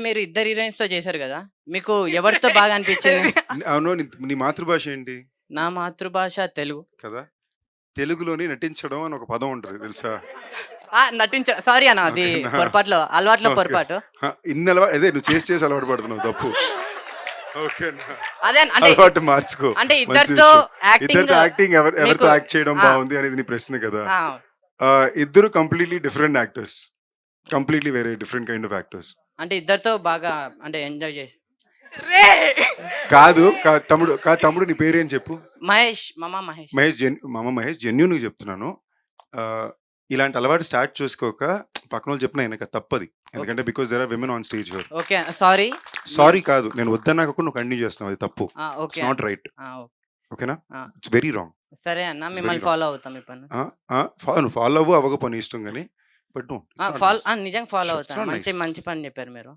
మీరు ఇద్దరు హీరోయిన్స్‌తో చేశారు గదా! మీకు ఎవరితో బాగా అనిపించింది? అవును. నీ మాతృభాష ఏంటి? నా మాతృభాష తెలుగు. కదా! తెలుగులోని నటించడం అని ఒక పదం ఉంటది తెలుసా? సారీ అన్న అది ఓకేనా? అలవాట్లో ఓకే. పొరపాటు. అదే నువ్వు చేసి అలవాటు పడుతున్నావు తప్పు. ఓకేనా? అదే అంటే అలవాటు మార్చుకో. అంటే మంచి ఇద్దరితో విషయం. యాక్టింగ్ ఇద్దరితో యాక్టింగ్ ఎవరితో మీకు యాక్ట్ చేయడం ఆ! బావుంది అనేది నీ ప్రశ్న కదా! ఆ! ఇద్దరు కంప్లీట్‌లీ డిఫరెంట్ యాక్టర్స్. కంప్లీట్‌లీ వేరే డిఫరెంట్ కైండ్ ఆఫ్ యాక్టర్స్. అంటే ఇద్దరితో బాగా అంటే ఎంజాయ్ చేసి కాదు. తమ్ముడు నీ పేరేం చెప్పు? మామ మహేష్. మహేష్ జెన్యూన్‌గా చెప్తున్నాను. ఆహ్, ఇలాంటి అలవాటు స్టార్ట్ చేసుకోక పక్కనోళ్ళు చెప్పినా ఇనక తప్పది. ఎందుకంటే because there are women on stage here. Okay. Sorry. Sorry కాదు. నేను వద్దన్నాక కూడా నువ్వు కంటిన్యూ చేస్తున్నావు. అది తప్పు. ఓకే ఇట్స్ నాట్ అన్న. రైట్. ఆ! ఓకేనా? ఆ! It's very wrong. సరే అన్న ఇట్స్ వెరీ మిమ్మల్ని రాంగ్. ఫాలో అవుతాం ఇప్పటి ఆ! ఆ! నువ్వు ఫాలో అవ్వు అవ్వకపో నీ ఇష్టం గాని. But no. It's not nice. నిజంగా ఫాలో షూర్. ఇట్స్ అవుతాను. నాట్ మంచి నైస్. మంచి పని చెప్పారు మీరు.